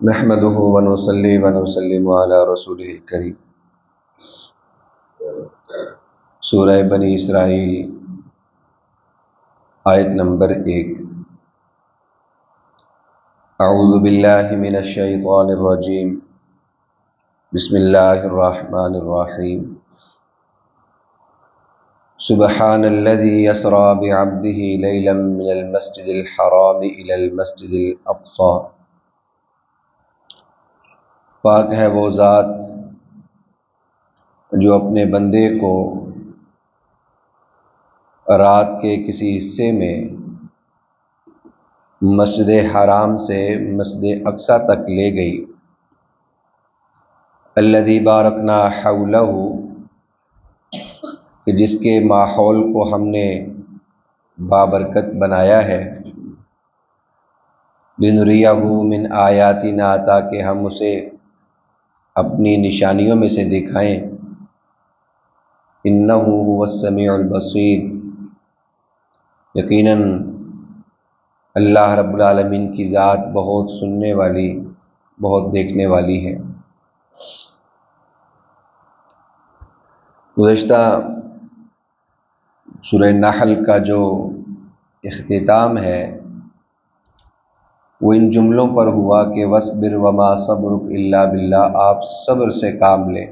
نحمده ونصلي ونسلم على رسوله الكريم۔ سورہ بنی اسرائیل آیت نمبر 1۔ اعوذ باللہ من الشیطان الرجیم، بسم اللہ الرحمن الرحیم۔ سبحان الذي اسرى بعبده ليلا من المسجد الحرام الى المسجد الاقصى۔ پاک ہے وہ ذات جو اپنے بندے کو رات کے کسی حصے میں مسجد حرام سے مسجد اقصی تک لے گئی۔ الذی بارکنا حولہ، کہ جس کے ماحول کو ہم نے بابرکت بنایا ہے۔ لنریہ من آیاتنا، تاکہ ہم اسے اپنی نشانیوں میں سے دکھائیں۔ انہ هو السمیع البصیر، یقیناً اللہ رب العالمین کی ذات بہت سننے والی، بہت دیکھنے والی ہے۔ گزشتہ سورہ نحل کا جو اختتام ہے وہ ان جملوں پر ہوا کہ وَاصْبِرْ وَمَا صَبْرُكَ إِلَّا بِاللَّهِ، آپ صبر سے کام لیں،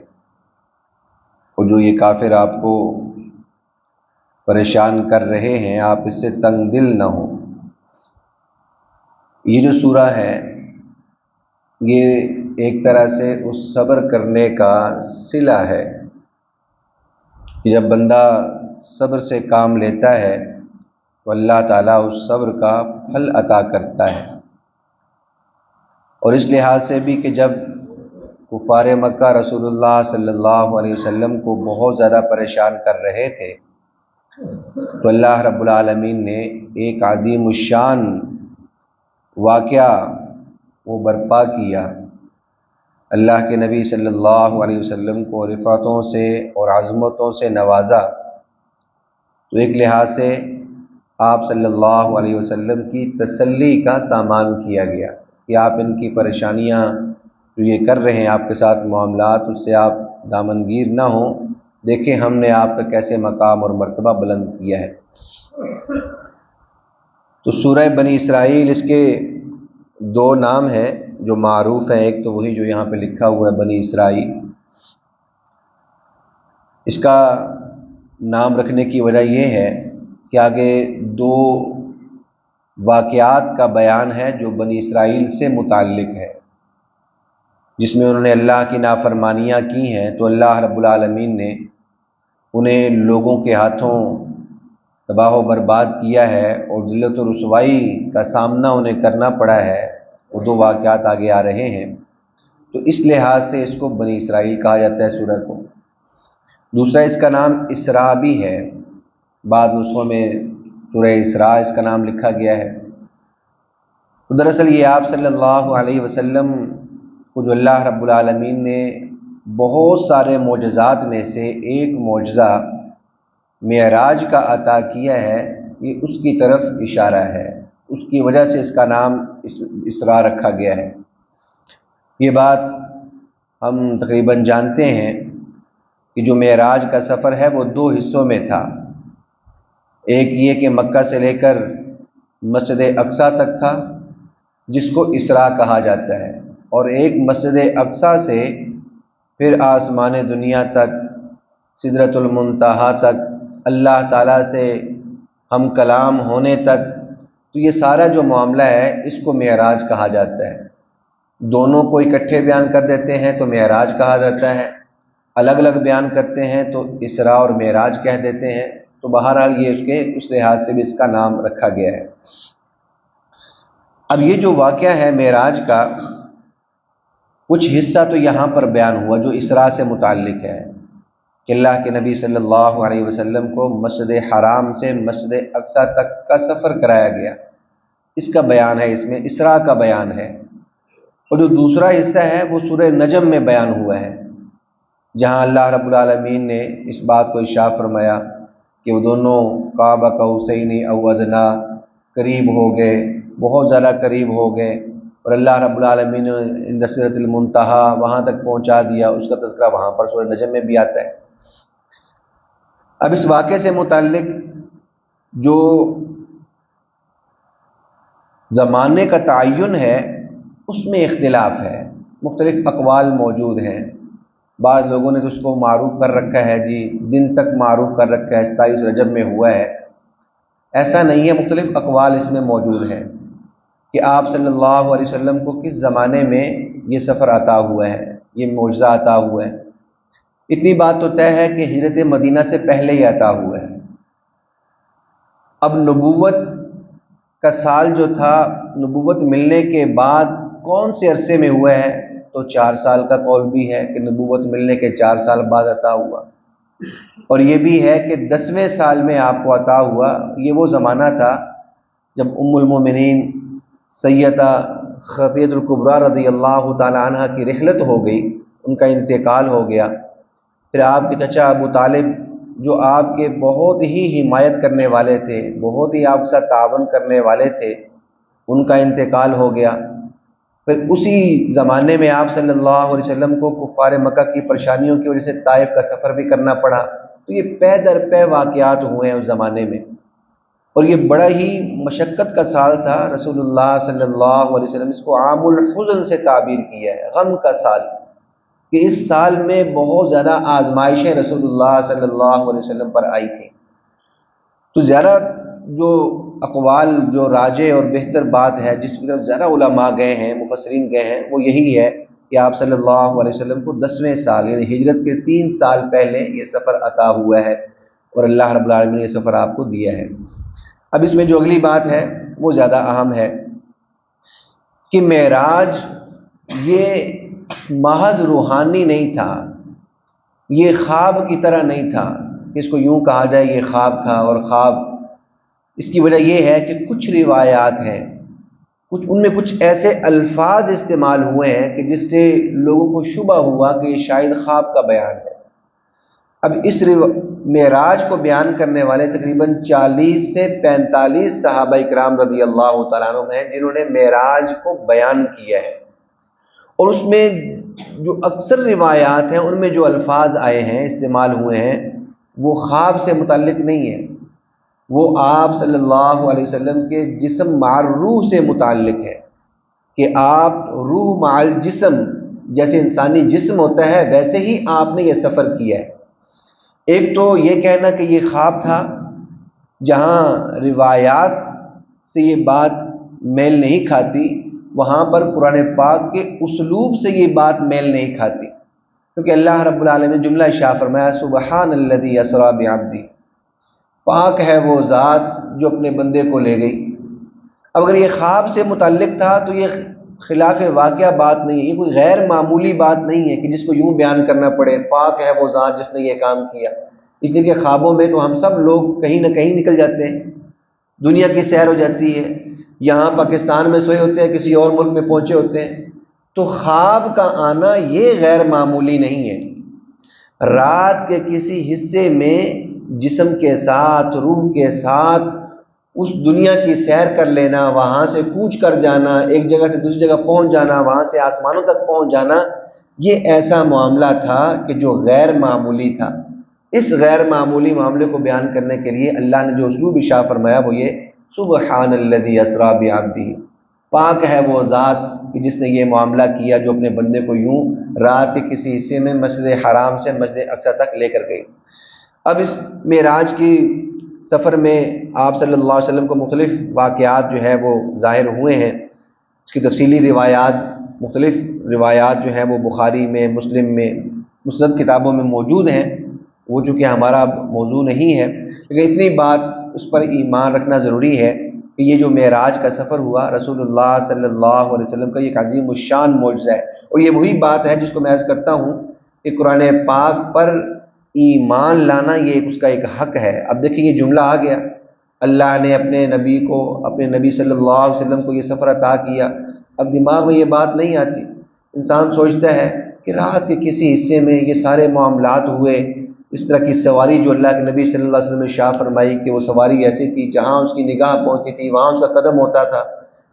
اور جو یہ کافر آپ کو پریشان کر رہے ہیں آپ اس سے تنگ دل نہ ہوں۔ یہ جو سورہ ہے یہ ایک طرح سے اس صبر کرنے کا صلہ ہے کہ جب بندہ صبر سے کام لیتا ہے تو اللہ تعالیٰ اس صبر کا پھل عطا کرتا ہے۔ اور اس لحاظ سے بھی کہ جب کفار مکہ رسول اللہ صلی اللہ علیہ وسلم کو بہت زیادہ پریشان کر رہے تھے تو اللہ رب العالمین نے ایک عظیم الشان واقعہ وہ برپا کیا۔ اللہ کے نبی صلی اللہ علیہ وسلم کو رفعتوں سے اور عظمتوں سے نوازا، تو ایک لحاظ سے آپ صلی اللہ علیہ وسلم کی تسلی کا سامان کیا گیا کہ آپ ان کی پریشانیاں جو یہ کر رہے ہیں آپ کے ساتھ معاملات، اس سے آپ دامنگیر نہ ہوں، دیکھیں ہم نے آپ کا کیسے مقام اور مرتبہ بلند کیا ہے۔ تو سورہ بنی اسرائیل اس کے دو نام ہیں جو معروف ہیں، ایک تو وہی جو یہاں پہ لکھا ہوا ہے بنی اسرائیل۔ اس کا نام رکھنے کی وجہ یہ ہے کہ آگے دو واقعات کا بیان ہے جو بنی اسرائیل سے متعلق ہے، جس میں انہوں نے اللہ کی نافرمانیاں کی ہیں، تو اللہ رب العالمین نے انہیں لوگوں کے ہاتھوں تباہ و برباد کیا ہے اور ذلت و رسوائی کا سامنا انہیں کرنا پڑا ہے۔ وہ دو واقعات آگے آ رہے ہیں، تو اس لحاظ سے اس کو بنی اسرائیل کہا جاتا ہے سورہ کو۔ دوسرا اس کا نام اسراء بھی ہے، بعض نسخوں میں سورہ اسراء اس کا نام لکھا گیا ہے۔ تو دراصل یہ آپ صلی اللہ علیہ وسلم کو جو اللہ رب العالمین نے بہت سارے معجزات میں سے ایک معجزہ معراج کا عطا کیا ہے، یہ اس کی طرف اشارہ ہے، اس کی وجہ سے اس کا نام اسراء رکھا گیا ہے۔ یہ بات ہم تقریباً جانتے ہیں کہ جو معراج کا سفر ہے وہ دو حصوں میں تھا، ایک یہ کہ مکہ سے لے کر مسجد اقصی تک تھا جس کو اسراء کہا جاتا ہے، اور ایک مسجد اقصی سے پھر آسمان دنیا تک، سدرۃ المنتہا تک، اللہ تعالیٰ سے ہم کلام ہونے تک، تو یہ سارا جو معاملہ ہے اس کو معراج کہا جاتا ہے۔ دونوں کو اکٹھے بیان کر دیتے ہیں تو معراج کہا جاتا ہے، الگ الگ بیان کرتے ہیں تو اسراء اور معراج کہہ دیتے ہیں۔ تو بہرحال یہ اس لحاظ سے بھی اس کا نام رکھا گیا ہے۔ اب یہ جو واقعہ ہے معراج کا، کچھ حصہ تو یہاں پر بیان ہوا جو اسراء سے متعلق ہے کہ اللہ کے نبی صلی اللہ علیہ وسلم کو مسجد حرام سے مسجد اقصی تک کا سفر کرایا گیا، اس کا بیان ہے، اس میں اسراء کا بیان ہے۔ اور جو دوسرا حصہ ہے وہ سورہ نجم میں بیان ہوا ہے، جہاں اللہ رب العالمین نے اس بات کو ارشاد فرمایا کہ وہ دونوں قاب قوسین او ادنیٰ، قریب ہو گئے، بہت زیادہ قریب ہو گئے، اور اللہ رب العالمین نے عند سدرۃ المنتہا وہاں تک پہنچا دیا، اس کا تذکرہ وہاں پر سورہ نجم میں بھی آتا ہے۔ اب اس واقعے سے متعلق جو زمانے کا تعین ہے اس میں اختلاف ہے، مختلف اقوال موجود ہیں۔ بعض لوگوں نے تو اس کو معروف کر رکھا ہے، جی دن تک معروف کر رکھا ہے 27 رجب میں ہوا ہے، ایسا نہیں ہے۔ مختلف اقوال اس میں موجود ہیں کہ آپ صلی اللہ علیہ وسلم کو کس زمانے میں یہ سفر عطا ہوا ہے، یہ معجزہ عطا ہوا ہے۔ اتنی بات تو طے ہے کہ ہجرت مدینہ سے پہلے ہی عطا ہوا ہے۔ اب نبوت کا سال جو تھا، نبوت ملنے کے بعد کون سے عرصے میں ہوا ہے، تو 4 سال کا قول بھی ہے کہ نبوت ملنے کے 4 سال بعد عطا ہوا، اور یہ بھی ہے کہ 10ویں سال میں آپ کو عطا ہوا۔ یہ وہ زمانہ تھا جب ام المومنین سیدہ خدیجہ الکبریٰ رضی اللہ تعالی عنہ کی رحلت ہو گئی، ان کا انتقال ہو گیا۔ پھر آپ کے چچا ابو طالب جو آپ کے بہت ہی حمایت کرنے والے تھے، بہت ہی آپ کے ساتھ تعاون کرنے والے تھے، ان کا انتقال ہو گیا۔ پھر اسی زمانے میں آپ صلی اللہ علیہ وسلم کو کفار مکہ کی پریشانیوں کی وجہ سے طائف کا سفر بھی کرنا پڑا۔ تو یہ پے در پے واقعات ہوئے ہیں اس زمانے میں، اور یہ بڑا ہی مشقت کا سال تھا۔ رسول اللہ صلی اللہ علیہ وسلم اس کو عام الحزن سے تعبیر کیا ہے، غم کا سال، کہ اس سال میں بہت زیادہ آزمائشیں رسول اللہ صلی اللہ علیہ وسلم پر آئی تھیں۔ تو زیادہ جو اقوال جو راجح اور بہتر بات ہے، جس کی طرف زیادہ علماء گئے ہیں، مفسرین گئے ہیں، وہ یہی ہے کہ آپ صلی اللہ علیہ وسلم کو 10ویں سال یعنی ہجرت کے 3 سال پہلے یہ سفر عطا ہوا ہے، اور اللہ رب العالمین نے یہ سفر آپ کو دیا ہے۔ اب اس میں جو اگلی بات ہے وہ زیادہ اہم ہے کہ معراج یہ محض روحانی نہیں تھا، یہ خواب کی طرح نہیں تھا کہ اس کو یوں کہا جائے یہ خواب تھا اور خواب۔ اس کی وجہ یہ ہے کہ کچھ روایات ہیں، ان میں کچھ ایسے الفاظ استعمال ہوئے ہیں کہ جس سے لوگوں کو شبہ ہوا کہ یہ شاید خواب کا بیان ہے۔ اب اس معراج کو بیان کرنے والے تقریباً 40 سے 45 صحابہ اکرام رضی اللہ تعالیٰ عنہ ہیں جنہوں نے معراج کو بیان کیا ہے، اور اس میں جو اکثر روایات ہیں ان میں جو الفاظ آئے ہیں، استعمال ہوئے ہیں، وہ خواب سے متعلق نہیں ہے، وہ آپ صلی اللہ علیہ وسلم کے جسم مع روح سے متعلق ہے، کہ آپ روح مع الجسم، جیسے انسانی جسم ہوتا ہے ویسے ہی آپ نے یہ سفر کیا ہے۔ ایک تو یہ کہنا کہ یہ خواب تھا، جہاں روایات سے یہ بات میل نہیں کھاتی، وہاں پر قرآن پاک کے اسلوب سے یہ بات میل نہیں کھاتی، کیونکہ اللہ رب العالمین جملہ ارشاد فرمایا سبحان الذی اسریٰ بعبدہ، پاک ہے وہ ذات جو اپنے بندے کو لے گئی۔ اب اگر یہ خواب سے متعلق تھا تو یہ خلاف واقعہ بات نہیں ہے، یہ کوئی غیر معمولی بات نہیں ہے کہ جس کو یوں بیان کرنا پڑے پاک ہے وہ ذات جس نے یہ کام کیا۔ اس لیے کہ خوابوں میں تو ہم سب لوگ کہیں نہ کہیں نکل جاتے ہیں، دنیا کی سیر ہو جاتی ہے، یہاں پاکستان میں سوئے ہوتے ہیں، کسی اور ملک میں پہنچے ہوتے ہیں، تو خواب کا آنا یہ غیر معمولی نہیں ہے۔ رات کے کسی حصے میں جسم کے ساتھ، روح کے ساتھ اس دنیا کی سیر کر لینا، وہاں سے کوچ کر جانا، ایک جگہ سے دوسری جگہ پہنچ جانا، وہاں سے آسمانوں تک پہنچ جانا، یہ ایسا معاملہ تھا کہ جو غیر معمولی تھا۔ اس غیر معمولی معاملے کو بیان کرنے کے لیے اللہ نے جو اسلوب ارشاد فرمایا وہ یہ سبحان الذی اسریٰ بعبدہ، پاک ہے وہ ذات کہ جس نے یہ معاملہ کیا جو اپنے بندے کو یوں رات کے کسی حصے میں مسجد حرام سے مسجد اقصی تک لے کر گئی۔ اب اس معراج کی سفر میں آپ صلی اللہ علیہ وسلم کو مختلف واقعات جو ہے وہ ظاہر ہوئے ہیں، اس کی تفصیلی روایات، مختلف روایات جو ہیں وہ بخاری میں، مسلم میں، مسند کتابوں میں موجود ہیں، وہ چونکہ ہمارا موضوع نہیں ہے، لیکن اتنی بات اس پر ایمان رکھنا ضروری ہے کہ یہ جو معراج کا سفر ہوا رسول اللہ صلی اللہ علیہ وسلم کا یہ ایک عظیم الشان معجزہ ہے، اور یہ وہی بات ہے جس کو میں عرض کرتا ہوں کہ قرآن پاک پر ایمان لانا یہ اس کا ایک حق ہے۔ اب دیکھیں یہ جملہ آ گیا، اللہ نے اپنے نبی کو، اپنے نبی صلی اللہ علیہ وسلم کو یہ سفر عطا کیا، اب دماغ میں یہ بات نہیں آتی، انسان سوچتا ہے کہ رات کے کسی حصے میں یہ سارے معاملات ہوئے، اس طرح کی سواری جو اللہ کے نبی صلی اللہ علیہ وسلم نے شاہ فرمائی کہ وہ سواری ایسی تھی جہاں اس کی نگاہ پہنچتی تھی وہاں اس کا قدم ہوتا تھا،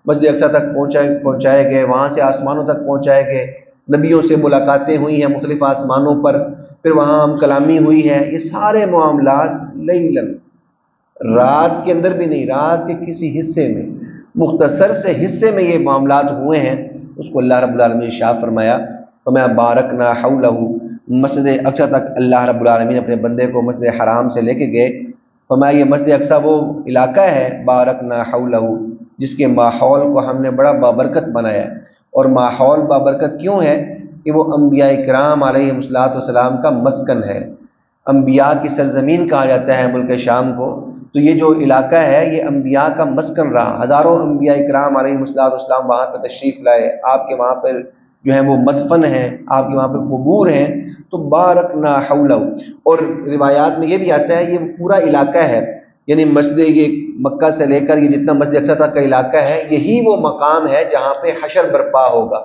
مسجد اقصیٰ تک پہنچائے گئے، وہاں سے آسمانوں تک پہنچائے گئے، نبیوں سے ملاقاتیں ہوئی ہیں مختلف آسمانوں پر، پھر وہاں ہم کلامی ہوئی ہے۔ یہ سارے معاملات لیلاً، رات کے اندر بھی نہیں، رات کے کسی حصے میں، مختصر سے حصے میں یہ معاملات ہوئے ہیں، اس کو اللہ رب العالمین نے شاہ فرمایا وَمَا بَارَكْنَا حَوْلَهُ۔ مسجد اقصیٰ تک اللہ رب العالمین اپنے بندے کو مسجد حرام سے لے کے گئے، فرمایا یہ مسجد اقصیٰ وہ علاقہ ہے بارکنا حولہ، جس کے ماحول کو ہم نے بڑا بابرکت بنایا ہے۔ اور ماحول بابرکت کیوں ہے؟ کہ وہ انبیاء کرام علیہ السلام کا مسکن ہے، انبیاء کی سرزمین کہا جاتا ہے ملک شام کو، تو یہ جو علاقہ ہے یہ انبیاء کا مسکن رہا، ہزاروں انبیاء کرام علیہ السلام وہاں پہ تشریف لائے، آپ کے وہاں پر جو ہے وہ مدفن ہیں، آپ کے وہاں پر قبور ہیں، تو بارکنا حولہ۔ اور روایات میں یہ بھی آتا ہے یہ پورا علاقہ ہے، یعنی مسجد یہ مکہ سے لے کر یہ جتنا مسجد اقصیٰ تک کا علاقہ ہے، یہی وہ مقام ہے جہاں پہ حشر برپا ہوگا۔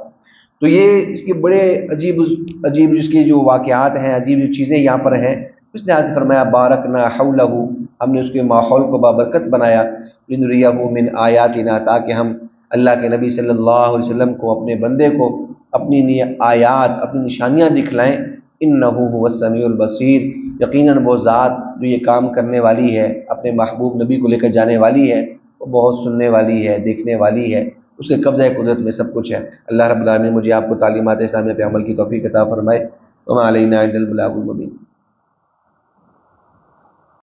تو یہ اس کے بڑے عجیب جس کی جو واقعات ہیں، عجیب جو چیزیں یہاں پر ہیں، اس لحاظ سے فرمایا بارکنا حولہ، ہم نے اس کے ماحول کو بابرکت بنایا، لنریہ من آیاتنا، تاکہ ہم اللہ کے نبی صلی اللہ علیہ وسلم کو، اپنے بندے کو اپنی آیات، اپنی نشانیاں دکھلائیں۔ انہ هو السمیع البصیر، یقیناً وہ ذات جو یہ کام کرنے والی ہے، اپنے محبوب نبی کو لے کر جانے والی ہے، وہ بہت سننے والی ہے، دیکھنے والی ہے، اس کے قبضہ قدرت میں سب کچھ ہے۔ اللہ رب العالمین مجھے آپ کو تعلیمات اسلامیہ پہ عمل کی توفیق عطا فرمائے۔ وما علینا الا البلاغ المبین۔